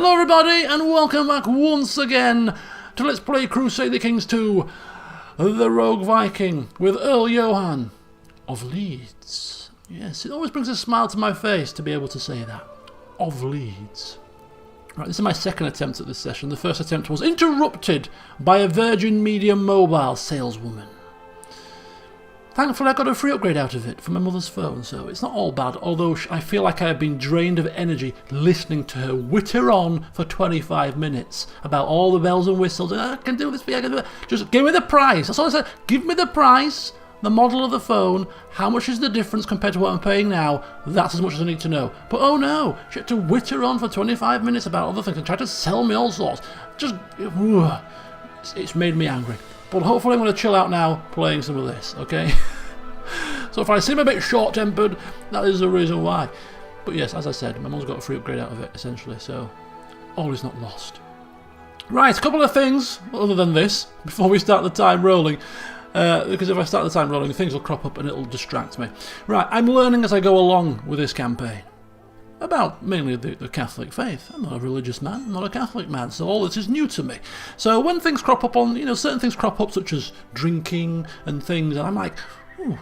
Hello everybody and welcome back once again to Let's Play Crusader Kings 2, the Rogue Viking with Earl Johan of Leeds. Yes, it always brings a smile to my face to be able to say that. Of Leeds. Right, this is my second attempt at this session. The first attempt was interrupted by a Virgin Medium Mobile saleswoman. Thankfully I got a free upgrade out of it for my mother's phone, so it's not all bad, although I feel like I have been drained of energy listening to her witter on for 25 minutes about all the bells and whistles. I can do this for you, I can do that. Just give me the price. That's all I said. Give me the price, the model of the phone, how much is the difference compared to what I'm paying now. That's as much as I need to know. But oh no, she had to witter on for 25 minutes about other things and try to sell me all sorts. Just, it's made me angry. But hopefully I'm going to chill out now playing some of this, okay? So if I seem a bit short-tempered, that is the reason why. But yes, as I said, my mum's got a free upgrade out of it, essentially, so all is not lost. Right, a couple of things other than this before we start the time rolling. Because if I start the time rolling, things will crop up and it'll distract me. Right, I'm learning as I go along with this campaign. About mainly the Catholic faith. I'm not a religious man, I'm not a Catholic man, so all this is new to me. So when things crop up on, certain things crop up such as drinking and things, and I'm like, ooh,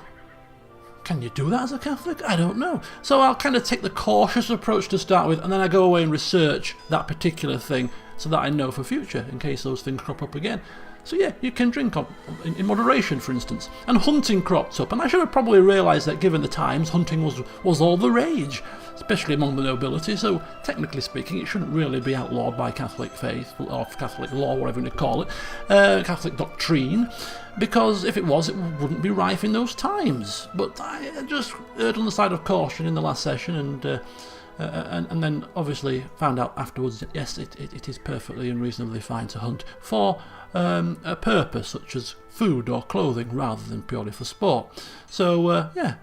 can you do that as a Catholic? I don't know. So I'll kind of take the cautious approach to start with, and then I go away and research that particular thing so that I know for future, in case those things crop up again. So yeah, you can drink in moderation, for instance. And hunting cropped up, and I should have probably realised that given the times, hunting was all the rage, especially among the nobility, so technically speaking it shouldn't really be outlawed by Catholic faith, or Catholic law, whatever you call it, Catholic doctrine, because if it was, it wouldn't be rife in those times. But I just erred on the side of caution in the last session, and then obviously found out afterwards that yes, it is perfectly and reasonably fine to hunt for a purpose such as food or clothing rather than purely for sport. So yeah,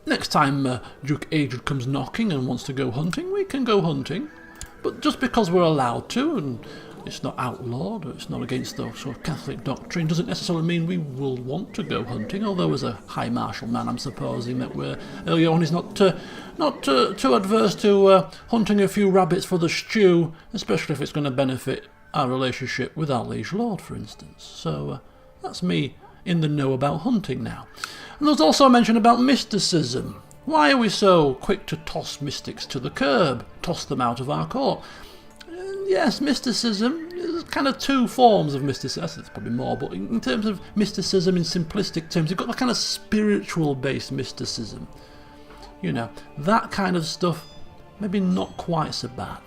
next time Duke Aged comes knocking and wants to go hunting, we can go hunting, but just because we're allowed to and it's not outlawed or it's not against the sort of Catholic doctrine doesn't necessarily mean we will want to go hunting, although as a high martial man I'm supposing that Earl Johan is not too adverse to hunting a few rabbits for the stew, especially if it's going to benefit our relationship with our liege lord, for instance. So that's me in the know about hunting now. And there's also a mention about mysticism. Why are we so quick to toss mystics to the curb, toss them out of our court? Yes, mysticism, there's kind of two forms of mysticism, that's probably more, but in terms of mysticism in simplistic terms, you've got the kind of spiritual based mysticism. That kind of stuff, maybe not quite so bad.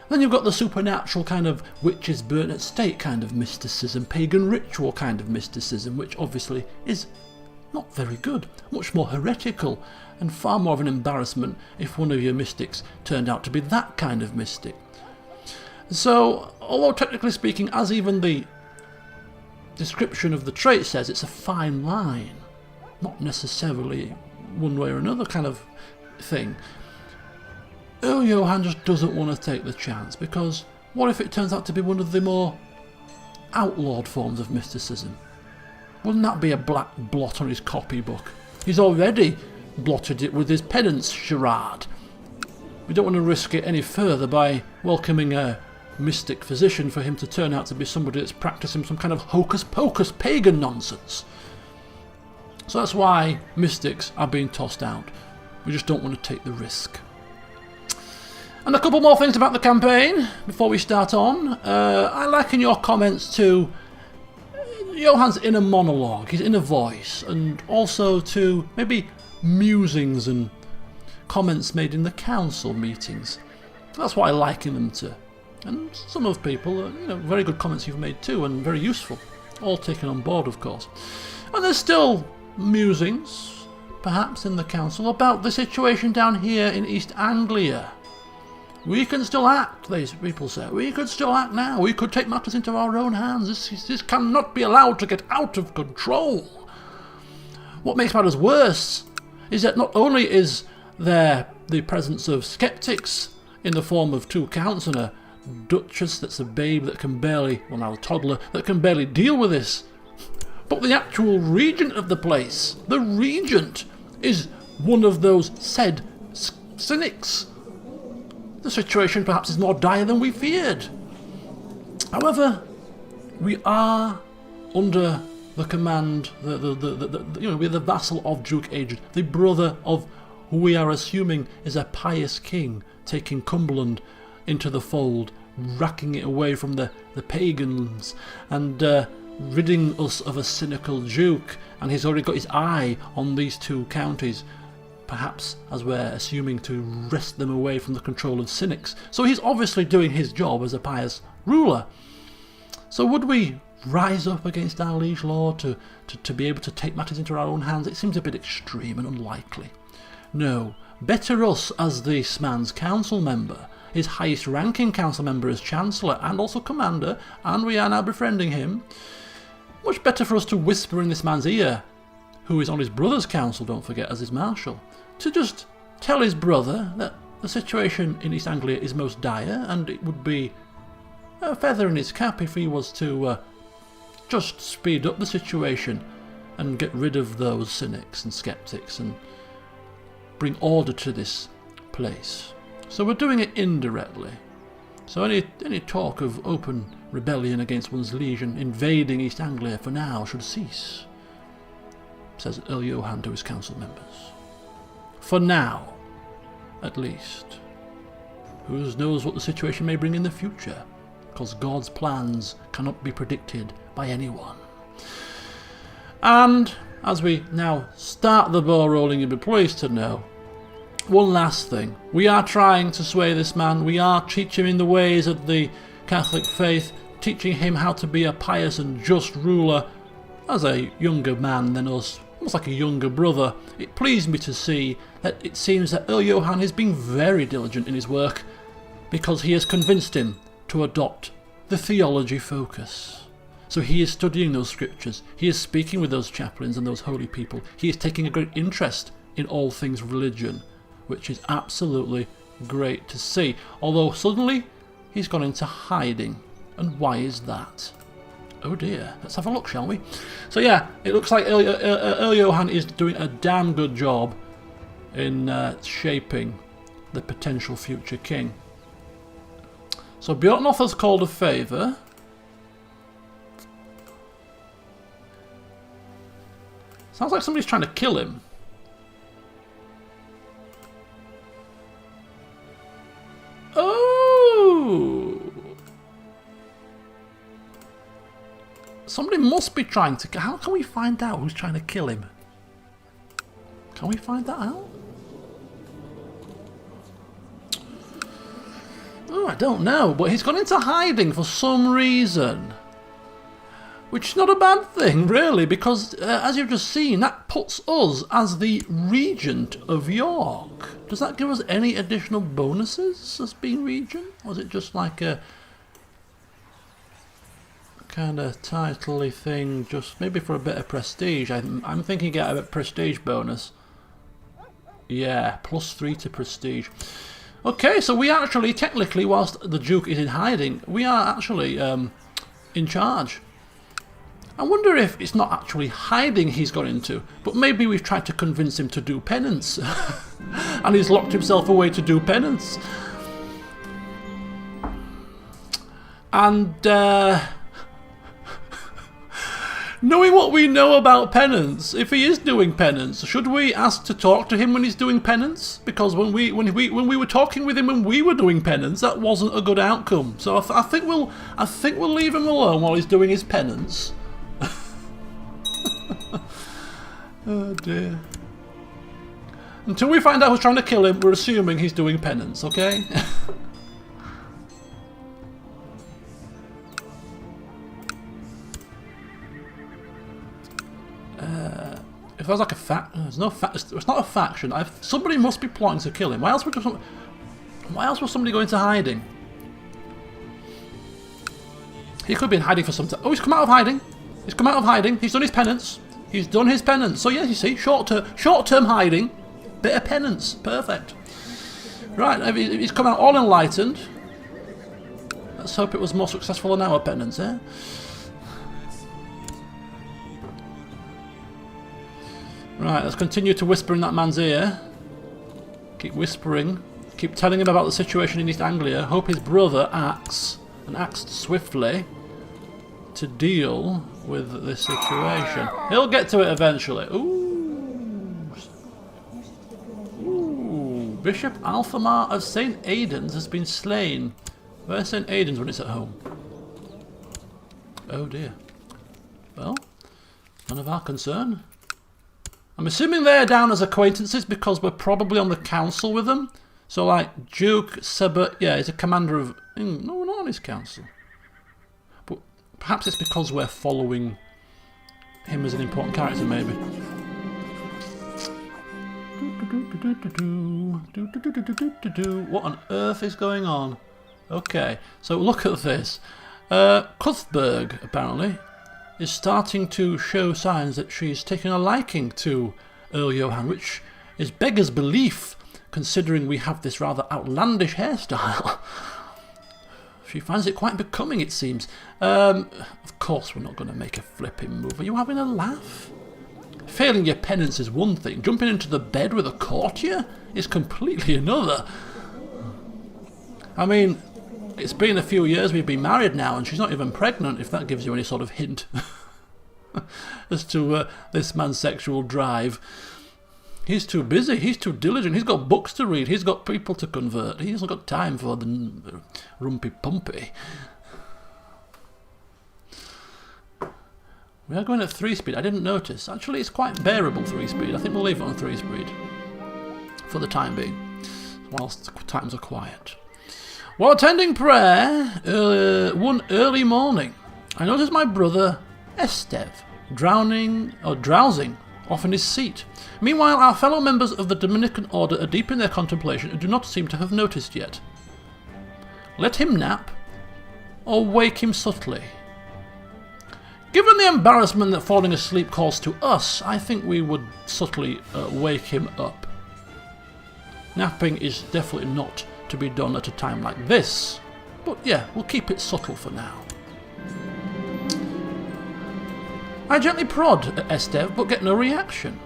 Then you've got the supernatural kind of witches burnt at stake kind of mysticism, pagan ritual kind of mysticism, which obviously is not very good, much more heretical, and far more of an embarrassment if one of your mystics turned out to be that kind of mystic. So, although technically speaking, as even the description of the trait says, it's a fine line, not necessarily one way or another kind of thing, Earl Johan just doesn't want to take the chance, because what if it turns out to be one of the more outlawed forms of mysticism? Wouldn't that be a black blot on his copybook? He's already blotted it with his Penance charade. We don't want to risk it any further by welcoming a mystic physician for him to turn out to be somebody that's practicing some kind of hocus-pocus pagan nonsense. So that's why mystics are being tossed out. We just don't want to take the risk. And a couple more things about the campaign before we start on. I liken your comments to Johan's inner monologue, his inner voice, and also to maybe musings and comments made in the council meetings. That's what I liken them to. And some of people, very good comments you've made too, and very useful. All taken on board, of course. And there's still musings, perhaps in the council, about the situation down here in East Anglia. We can still act, these people say. We could still act now. We could take matters into our own hands. This cannot be allowed to get out of control. What makes matters worse is that not only is there the presence of skeptics in the form of two counts and a duchess that's a babe that can barely, well now a toddler, that can barely deal with this, but the actual regent of the place, the regent, is one of those said cynics the situation perhaps is more dire than we feared. However, we are under the command, we're the vassal of Duke Adrian, the brother of who we are assuming is a pious king, taking Cumberland into the fold, racking it away from the pagans, and ridding us of a cynical duke. And he's already got his eye on these two counties, perhaps, as we're assuming, to wrest them away from the control of cynics. So he's obviously doing his job as a pious ruler. So would we rise up against our liege lord to be able to take matters into our own hands? It seems a bit extreme and unlikely. No, better us as this man's council member, his highest ranking council member as Chancellor and also Commander, and we are now befriending him. Much better for us to whisper in this man's ear, who is on his brother's council, don't forget, as his marshal, to just tell his brother that the situation in East Anglia is most dire, and it would be a feather in his cap if he was to just speed up the situation and get rid of those cynics and skeptics and bring order to this place. So we're doing it indirectly. So any talk of open rebellion against one's liege and invading East Anglia for now should cease, says Earl Johann to his council members. For now, at least. Who knows what the situation may bring in the future, because God's plans cannot be predicted by anyone. And as we now start the ball rolling, you'll be pleased to know one last thing. We are trying to sway this man. We are teaching him the ways of the Catholic faith, teaching him how to be a pious and just ruler as a younger man than us, almost like a younger brother. It pleased me to see that it seems that Earl Johann has been very diligent in his work, because he has convinced him to adopt the theology focus. So he is studying those scriptures, he is speaking with those chaplains and those holy people, he is taking a great interest in all things religion, which is absolutely great to see. Although suddenly he's gone into hiding. And why is that? Oh dear, let's have a look, shall we? So yeah, it looks like Earl Johann is doing a damn good job in shaping the potential future king. So Bjornoth has called a favour. Sounds like somebody's trying to kill him. Oh! Somebody must be trying to... How can we find out who's trying to kill him? Can we find that out? Oh, I don't know, but he's gone into hiding for some reason. Which is not a bad thing, really, because as you've just seen, that puts us as the regent of York. Does that give us any additional bonuses as being regent? Or is it just like a kind of title-y thing, just maybe for a bit of prestige? I'm thinking you get a prestige bonus. Yeah, +3 to prestige. Okay, so we actually, technically, whilst the Duke is in hiding, we are actually in charge. I wonder if it's not actually hiding he's gone into, but maybe we've tried to convince him to do penance. And he's locked himself away to do penance. And knowing what we know about penance, if he is doing penance, should we ask to talk to him when he's doing penance? Because when we were talking with him when we were doing penance, that wasn't a good outcome. So I think we'll leave him alone while he's doing his penance. Oh dear. Until we find out who's trying to kill him, we're assuming he's doing penance, okay? If there's like a there's no it's not a faction. Somebody must be plotting to kill him. Why else was somebody going to hiding? He could be in hiding for some time. Oh, he's come out of hiding. He's come out of hiding. He's done his penance. He's done his penance. So yeah, you see, short-term hiding, bit of penance, perfect. Right, he's come out all enlightened. Let's hope it was more successful than our penance, eh? Right, let's continue to whisper in that man's ear. Keep whispering. Keep telling him about the situation in East Anglia. Hope his brother acts, and acts swiftly, to deal with this situation. He'll get to it eventually. Ooh. Bishop Alphamar of St. Aidan's has been slain. Where's St. Aidan's when it's at home? Oh dear. Well, none of our concern. I'm assuming they're down as acquaintances because we're probably on the council with them. So like Duke Sebert, yeah, he's a commander of... No, we're not on his council. But perhaps it's because we're following him as an important character, maybe. What on earth is going on? Okay, so look at this. Cuthberg, apparently, is starting to show signs that she's taking a liking to Earl Johann, which is beggar's belief, considering we have this rather outlandish hairstyle. She finds it quite becoming, it seems. Of course we're not going to make a flipping move. Are you having a laugh? Failing your penance is one thing. Jumping into the bed with a courtier is completely another. I mean, it's been a few years we've been married now, and she's not even pregnant, if that gives you any sort of hint as to this man's sexual drive. He's too busy, he's too diligent, he's got books to read, he's got people to convert, he hasn't got time for the rumpy-pumpy. We are going at 3-speed, I didn't notice. Actually, it's quite bearable 3-speed. I think we'll leave it on 3-speed for the time being, whilst times are quiet. While attending prayer one early morning, I noticed my brother Estev drowsing off in his seat. Meanwhile, our fellow members of the Dominican order are deep in their contemplation and do not seem to have noticed yet. Let him nap, or wake him subtly. Given the embarrassment that falling asleep caused to us, I think we would subtly wake him up. Napping is definitely not to be done at a time like this, but yeah, we'll keep it subtle for now. I gently prod at Estev, but get no reaction.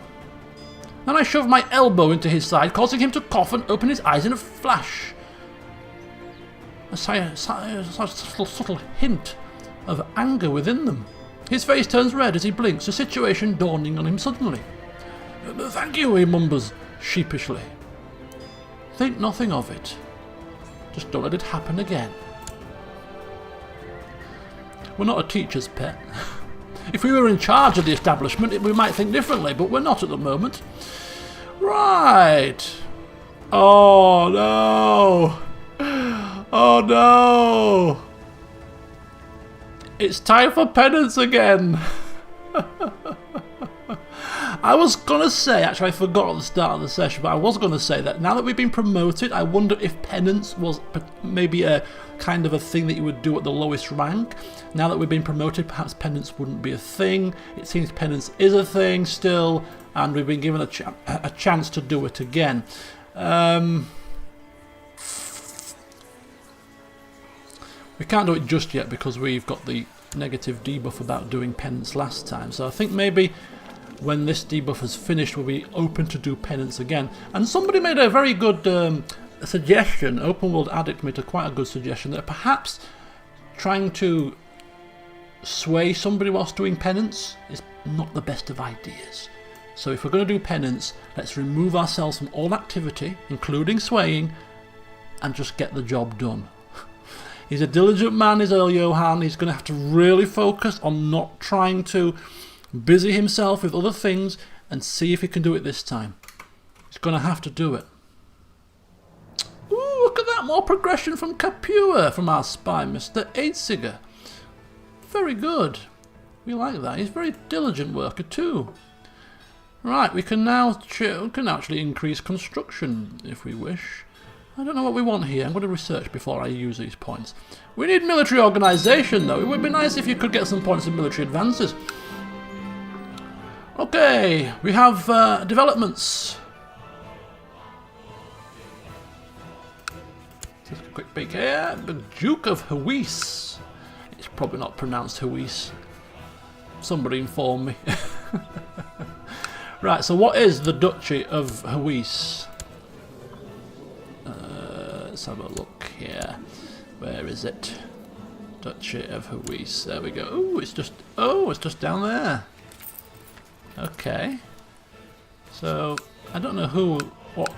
Then I shove my elbow into his side, causing him to cough and open his eyes in a flash. A subtle hint of anger within them. His face turns red as he blinks, the situation dawning on him suddenly. Thank you, he mumbers sheepishly. Think nothing of it. Just don't let it happen again. We're not a teacher's pet. If we were in charge of the establishment, we might think differently, but we're not at the moment. Right. Oh no. Oh no. It's time for penance again. I was going to say, actually I forgot at the start of the session, but I was going to say that now that we've been promoted, I wonder if penance was maybe a kind of a thing that you would do at the lowest rank. Now that we've been promoted, perhaps penance wouldn't be a thing. It seems penance is a thing still, and we've been given a chance to do it again. We can't do it just yet because we've got the negative debuff about doing penance last time, so I think maybe when this debuff is finished we'll be open to do penance again. And somebody made a very good suggestion, Open World Addict made quite a good suggestion, that perhaps trying to sway somebody whilst doing penance is not the best of ideas. So if we're going to do penance, let's remove ourselves from all activity, including swaying, and just get the job done. He's a diligent man, is Earl Johann. He's going to have to really focus on not trying to busy himself with other things and see if he can do it this time. He's going to have to do it. Ooh, look at that, more progression from Capua from our spy, Mr. Eitziger. Very good. We like that. He's a very diligent worker too. Right, we can now actually increase construction if we wish. I don't know what we want here. I'm going to research before I use these points. We need military organisation though. It would be nice if you could get some points in military advances. Okay, we have developments. Take a quick peek here. The Duke of Huis. It's probably not pronounced Huis. Somebody inform me. Right, so what is the Duchy of Huis? let's have a look here. Where is it? Duchy of Huis. There we go. Oh, it's just down there. Okay. So I don't know what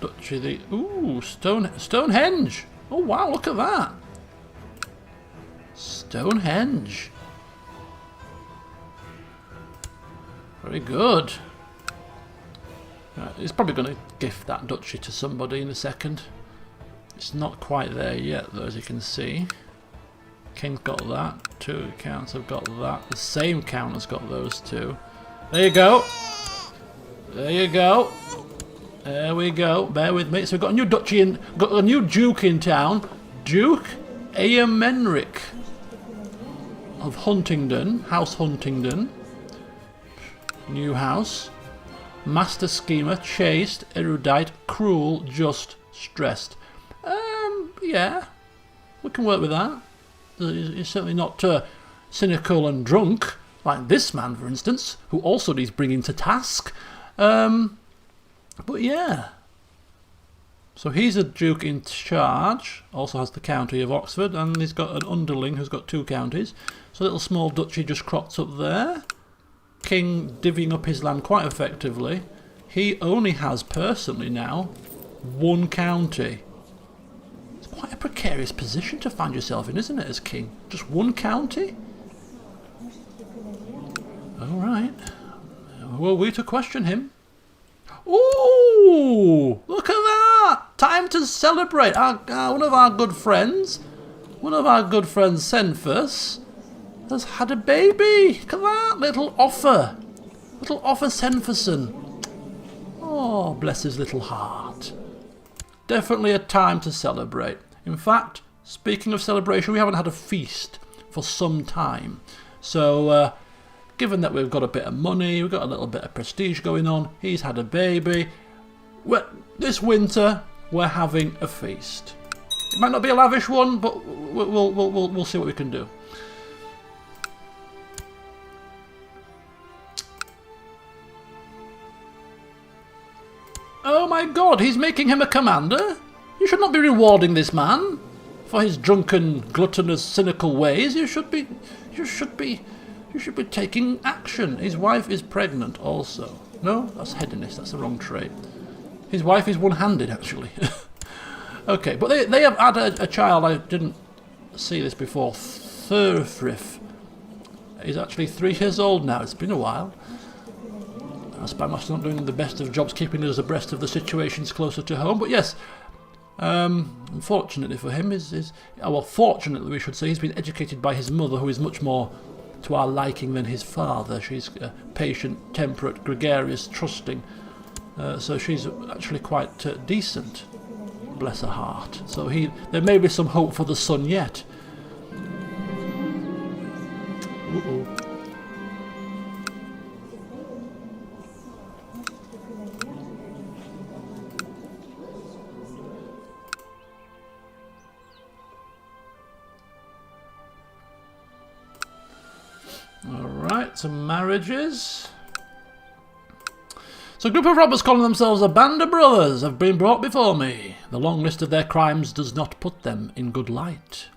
duchy the. Ooh, Stonehenge. Oh wow, look at that. Stonehenge. Very good. Right, he's probably going to gift that duchy to somebody in a second. It's not quite there yet, though, as you can see. King's got that. 2 counts have got that. The same count has got those 2. There you go. There you go. There we go. Bear with me. So we've got a new duchy in, got a new duke in town. Duke Eamenric of Huntingdon, House Huntingdon. New house. Master schemer, chaste, erudite, cruel, just, stressed. Yeah, we can work with that. He's certainly not cynical and drunk, like this man, for instance, who also needs bringing to task. But yeah. So he's a duke in charge, also has the county of Oxford, and he's got an underling who's got 2 counties. So a little small duchy just crops up there. King divvying up his land quite effectively. He only has personally now 1 county. It's quite a precarious position to find yourself in, isn't it, as king? Just 1 county? Alright. Who are we to question him? Ooh! Look at that! Time to celebrate! One of our good friends, Senfus, has had a baby. Look at that little offer. Little offer Senferson. Oh, bless his little heart. Definitely a time to celebrate. In fact, speaking of celebration, we haven't had a feast for some time. So, given that we've got a bit of money, we've got a little bit of prestige going on, he's had a baby. This winter, we're having a feast. It might not be a lavish one, but we'll see what we can do. Oh my god, he's making him a commander? You should not be rewarding this man for his drunken, gluttonous, cynical ways. You should be taking action. His wife is pregnant also. No, that's hedonist, that's the wrong trait. His wife is one-handed, actually. Okay, but they have had a child. I didn't see this before. Thurfrif. He's actually 3 years old now. It's been a while. Spammaster's not doing the best of jobs keeping us abreast of the situations closer to home, but yes, unfortunately for him, well, fortunately we should say, he's been educated by his mother, who is much more to our liking than his father. She's patient, temperate, gregarious, trusting, so she's actually quite decent, bless her heart. So there may be some hope for the son yet. Uh-oh. Alright, some marriages. So a group of robbers calling themselves a band of brothers have been brought before me. The long list of their crimes does not put them in good light.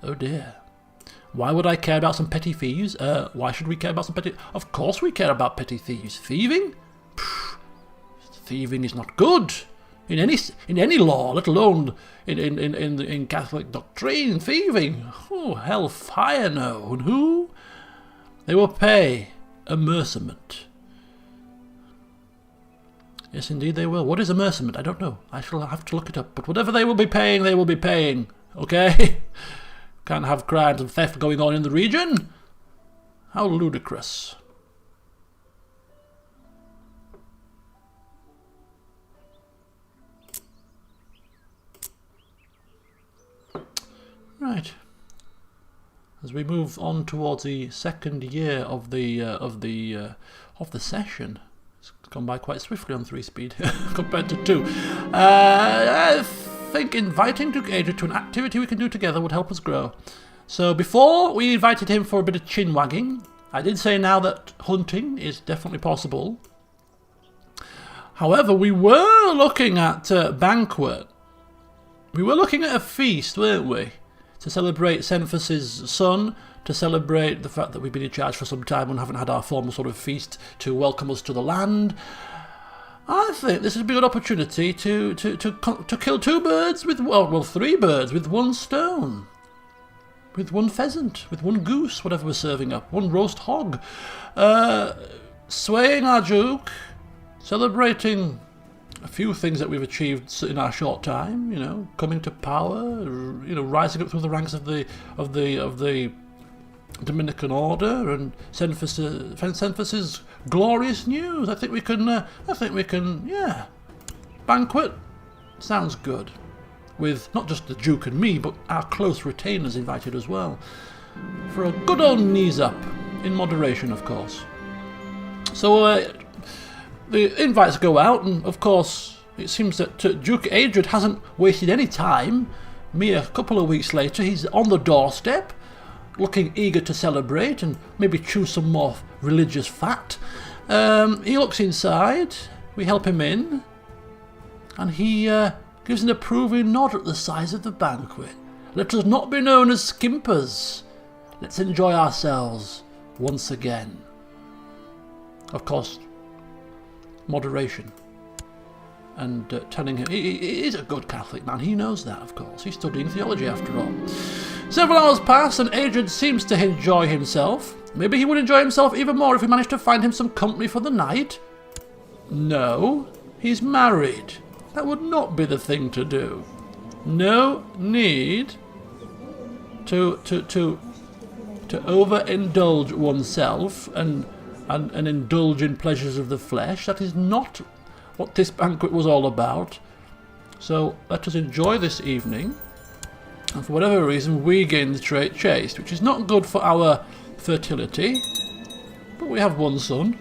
Oh dear. Why would I care about some petty thieves? Why should we care about some petty... Of course we care about petty thieves. Thieving? Pfft. Thieving is not good. In any law, let alone in Catholic doctrine. Thieving. Oh, hellfire no. And who? They will pay a merciment. Yes, indeed they will. What is a merciment? I don't know. I shall have to look it up. But whatever they will be paying, they will be paying. Okay? Can't have crimes and theft going on in the region. How ludicrous. Right. As we move on towards the 2nd year of the session, it's gone by quite swiftly on 3 speed compared to 2. I think inviting Duke Adrian to an activity we can do together would help us grow. So before we invited him for a bit of chin wagging, I did say now that hunting is definitely possible. However, we were looking at banquet. We were looking at a feast, weren't we? To celebrate Senfus's son, to celebrate the fact that we've been in charge for some time and haven't had our formal sort of feast to welcome us to the land. I think this would be a good opportunity to kill two birds with, well, three birds with one stone. With one pheasant, with one goose, whatever we're serving up, one roast hog. Swaying our Duke, celebrating a few things that we've achieved in our short time, you know, coming to power, you know, rising up through the ranks of the Dominican Order and Senfus's glorious news. I think we can, yeah. Banquet sounds good. With not just the Duke and me, but our close retainers invited as well. For a good old knees up, in moderation, of course. So, the invites go out, and of course, it seems that Duke Adred hasn't wasted any time. Mere couple of weeks later, he's on the doorstep, looking eager to celebrate and maybe chew some more religious fat. He looks inside, we help him in, and he gives an approving nod at the size of the banquet. Let us not be known as skimpers. Let's enjoy ourselves once again. Of course, moderation. And telling him, he is a good Catholic man, he knows that, of course. He's studying theology after all. Several hours pass and Adrian seems to enjoy himself. Maybe he would enjoy himself even more if we managed to find him some company for the night. No, he's married. That would not be the thing to do. No need to overindulge oneself and indulge in pleasures of the flesh. That is not what this banquet was all about. So let us enjoy this evening. And for whatever reason, we gain the trait chaste, which is not good for our fertility. But we have one son.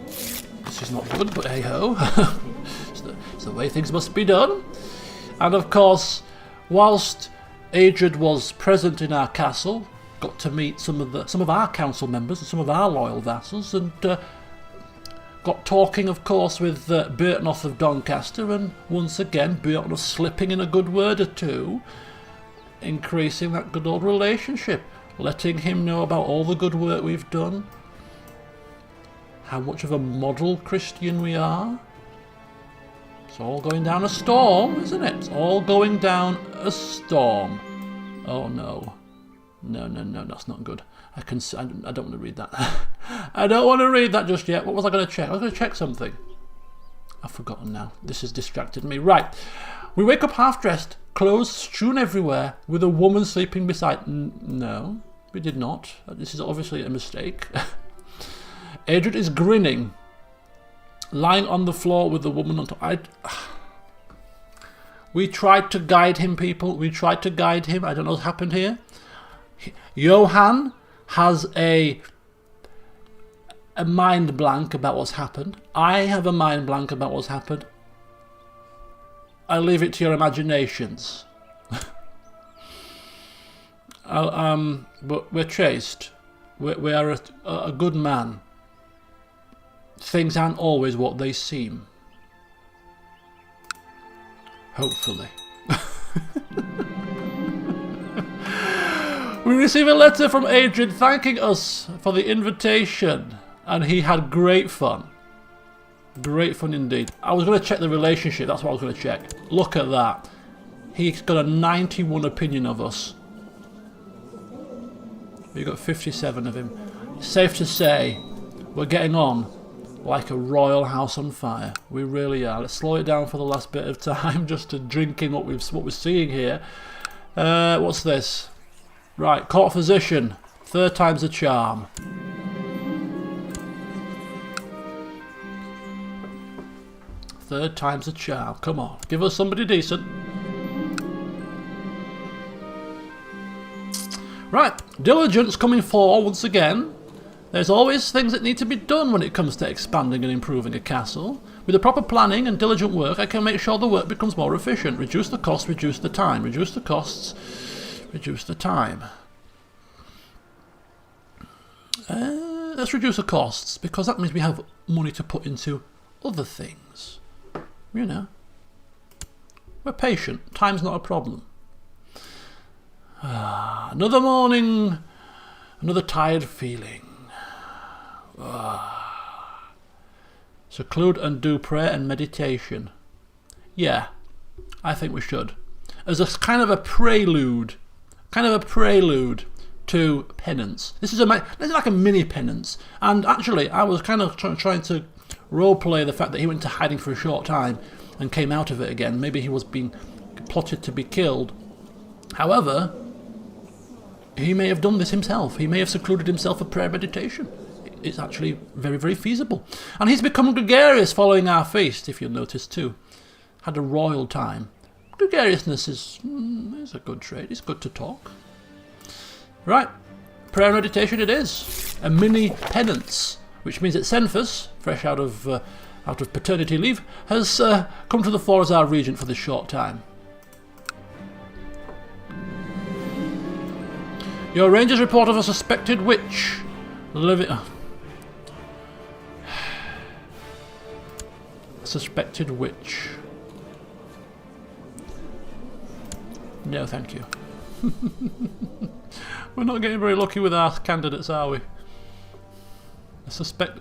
This is not good, but hey ho. It's the way things must be done. And of course, whilst Adred was present in our castle, got to meet some of our council members and some of our loyal vassals, and got talking, of course, with Bertnoth of Doncaster, and once again Bertnoth slipping in a good word or two, increasing that good old relationship, letting him know about all the good work we've done, how much of a model Christian we are. It's all going down a storm, isn't it? It's all going down a storm. Oh no. No, that's not good. I don't want to read that. I don't want to read that just yet. What was I going to check? I was going to check something. I've forgotten now. This has distracted me. Right. We wake up half-dressed, clothes strewn everywhere, with a woman sleeping beside... No, we did not. This is obviously a mistake. Adrian is grinning, lying on the floor with the woman on top. We tried to guide him, people. We tried to guide him. I don't know what's happened here. Johan has a mind blank about what's happened. I have a mind blank about what's happened. I leave it to your imaginations. But we're chaste. We are a good man. Things aren't always what they seem. Hopefully. We receive a letter from Adrian thanking us for the invitation, and he had great fun. Great fun indeed. I was going to check the relationship, that's what I was going to check. Look at that. He's got a 91 opinion of us. We've got 57 of him. It's safe to say we're getting on like a royal house on fire. We really are. Let's slow it down for the last bit of time just to drink in what we're seeing here. What's this? Right, court physician. Third time's a charm. Third time's a charm. Come on, give us somebody decent. Right, diligence coming forward once again. There's always things that need to be done when it comes to expanding and improving a castle. With the proper planning and diligent work, I can make sure the work becomes more efficient. Reduce the cost, reduce the time. Reduce the costs, reduce the time. Let's reduce the costs, because that means we have money to put into other things. You know. We're patient. Time's not a problem. Another morning, another tired feeling. Seclude and do prayer and meditation. Yeah, I think we should. As a kind of a prelude to penance. This is like a mini penance. And actually, I was kind of trying to roleplay the fact that he went into hiding for a short time and came out of it again. Maybe he was being plotted to be killed. However, he may have done this himself. He may have secluded himself for prayer meditation. It's actually very, very feasible. And he's become gregarious following our feast, if you'll notice too. Had a royal time. Gregariousness is a good trait. It's good to talk. Right, prayer and meditation it is. A mini penance, which means that Cenphus, fresh out of paternity leave, has come to the fore as our regent for this short time. Your rangers report of a suspected witch living. Suspected witch. No, thank you. We're not getting very lucky with our candidates, are we?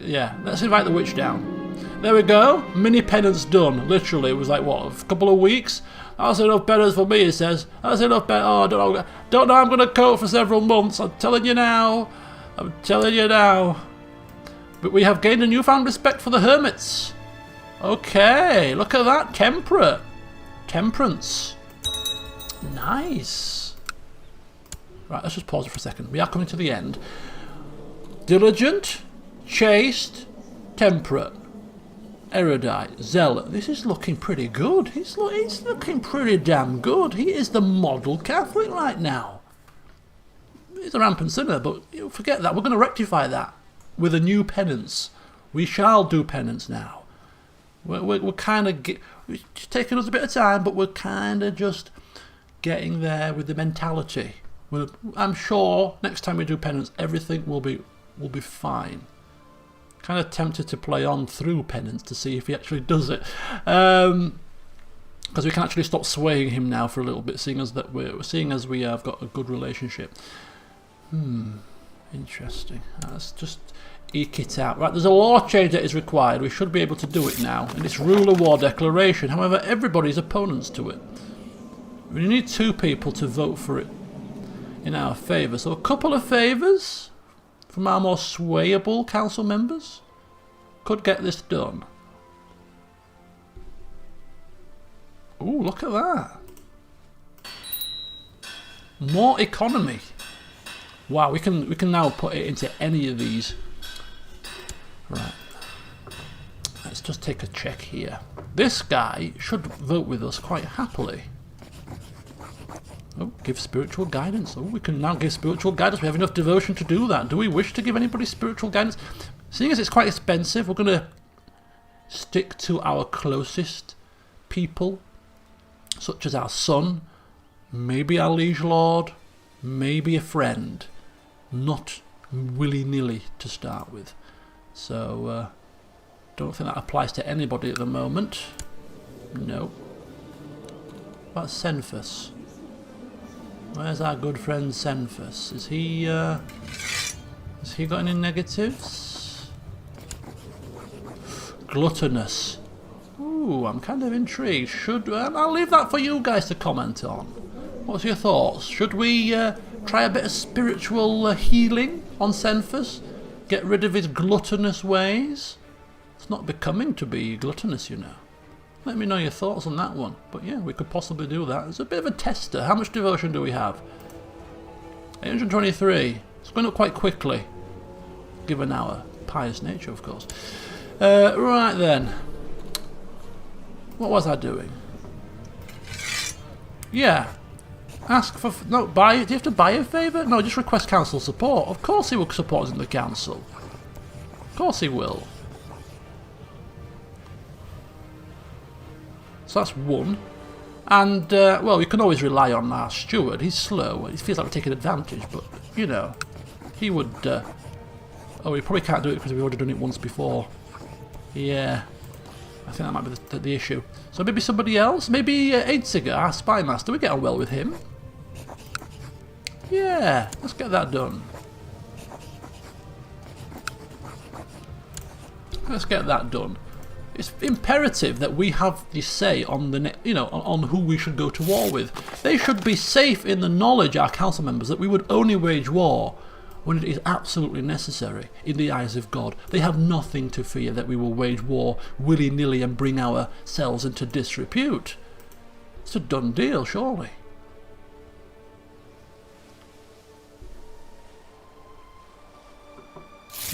Yeah, let's invite the witch down. There we go. Mini penance done. Literally, it was like, what, a couple of weeks? That's enough penance for me, he says. That's enough penance. Oh, don't know I'm going to cope for several months. I'm telling you now. But we have gained a newfound respect for the hermits. Okay, look at that. Temperate. Temperance. Nice. Right, let's just pause it for a second. We are coming to the end. Diligent, chaste, temperate, erudite, zealot. This is looking pretty good. He's looking pretty damn good. He is the model Catholic right now. He's a rampant sinner, but forget that. We're going to rectify that with a new penance. We shall do penance now. We're kind of... It's taking us a bit of time, but we're kind of just getting there with the mentality. I'm sure next time we do penance, everything will be fine. Kind of tempted to play on through penance to see if he actually does it, because we can actually stop swaying him now for a little bit, seeing as we have got a good relationship. Interesting. Let's just eke it out. Right, there's a law change that is required. We should be able to do it now, and it's rule of war declaration. However, everybody's opponents to it. We need 2 people to vote for it in our favour. So a couple of favours from our more swayable council members could get this done. Ooh, look at that. More economy. Wow, we can now put it into any of these. Right. Let's just take a check here. This guy should vote with us quite happily. Oh, give spiritual guidance. Oh, we can now give spiritual guidance. We have enough devotion to do that. Do we wish to give anybody spiritual guidance? Seeing as it's quite expensive, we're going to stick to our closest people, such as our son, maybe our liege lord, maybe a friend. Not willy-nilly to start with. So, don't think that applies to anybody at the moment. No. What about Cenphus? Where's our good friend Cenphus? Has he got any negatives? Gluttonous. Ooh, I'm kind of intrigued. I'll leave that for you guys to comment on. What's your thoughts? Should we try a bit of spiritual healing on Cenphus? Get rid of his gluttonous ways? It's not becoming to be gluttonous, you know. Let me know your thoughts on that one. But yeah, we could possibly do that. It's a bit of a tester. How much devotion do we have? 823. It's going up quite quickly, given our pious nature, of course. Right then. What was I doing? Yeah. Ask for... No, buy... Do you have to buy a favour? No, just request council support. Of course he will support us in the council. Of course he will. So that's 1. And, well, we can always rely on our steward. He's slow. He feels like we're taking advantage, but, you know, he would... Oh, we probably can't do it because we've already done it once before. Yeah. I think that might be the issue. So maybe somebody else? Maybe Einziger, our spy master. We get on well with him. Yeah, let's get that done. Let's get that done. It's imperative that we have the say on the, on who we should go to war with. They should be safe in the knowledge, our council members, that we would only wage war when it is absolutely necessary in the eyes of God. They have nothing to fear that we will wage war willy-nilly and bring ourselves into disrepute. It's a done deal, surely.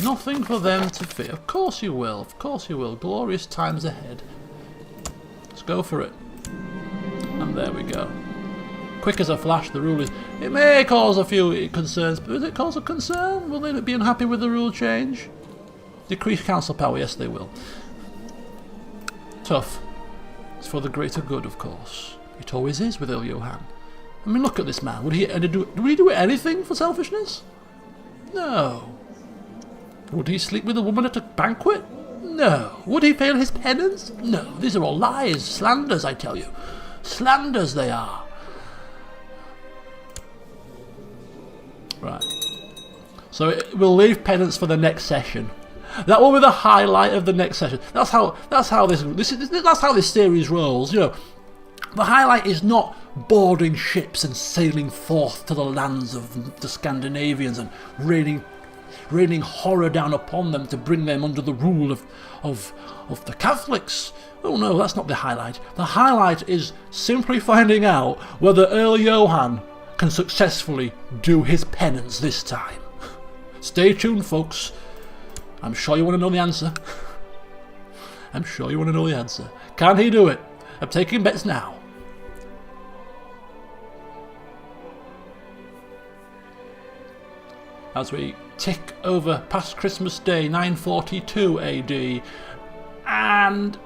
Nothing for them to fear. Of course you will. Of course you will. Glorious times ahead. Let's go for it. And there we go. Quick as a flash, the rule is... It may cause a few concerns, but does it cause a concern? Will they be unhappy with the rule change? Decrease council power. Yes, they will. Tough. It's for the greater good, of course. It always is with Earl Johann. I mean, look at this man. Would he do anything for selfishness? No. Would he sleep with a woman at a banquet? No. Would he fail his penance? No. These are all lies, slanders, I tell you. Slanders they are. Right. So we'll leave penance for the next session. That will be the highlight of the next session. That's how this series rolls. You know, the highlight is not boarding ships and sailing forth to the lands of the Scandinavians and raining horror down upon them to bring them under the rule of the Catholics. Oh no, that's not the highlight. The highlight is simply finding out whether Earl Johann can successfully do his penance this time. Stay tuned, folks. I'm sure you want to know the answer. I'm sure you want to know the answer. Can he do it? I'm taking bets now. As we tick over past Christmas Day, 942 AD, and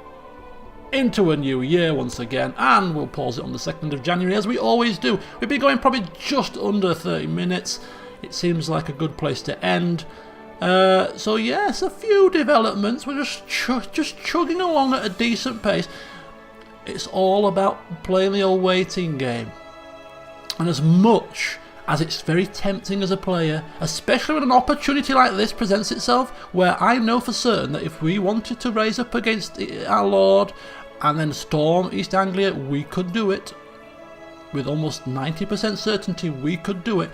into a new year once again, and we'll pause it on the 2nd of January as we always do. We've been going probably just under 30 minutes. It seems like a good place to end. So yes, a few developments. We're just chugging along at a decent pace. It's all about playing the old waiting game. And as much as it's very tempting as a player, especially when an opportunity like this presents itself, where I know for certain that if we wanted to raise up against our Lord and then storm East Anglia, we could do it. With almost 90% certainty, we could do it.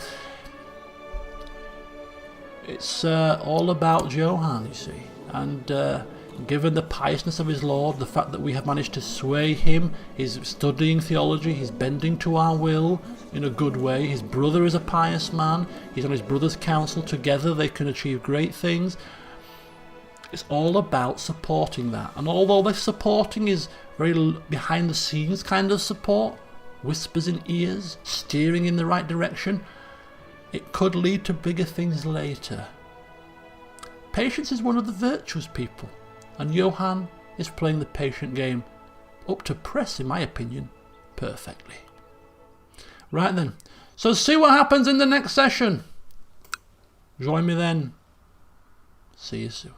It's all about Johann, you see. And given the piousness of his Lord, the fact that we have managed to sway him, he's studying theology, he's bending to our will in a good way. His brother is a pious man. He's on his brother's council. Together they can achieve great things. It's all about supporting that. And although this supporting is very behind the scenes kind of support, whispers in ears, steering in the right direction, it could lead to bigger things later. Patience is one of the virtues, people. And Johann is playing the patient game up to press, in my opinion, perfectly. Right then, so see what happens in the next session. Join me then. See you soon.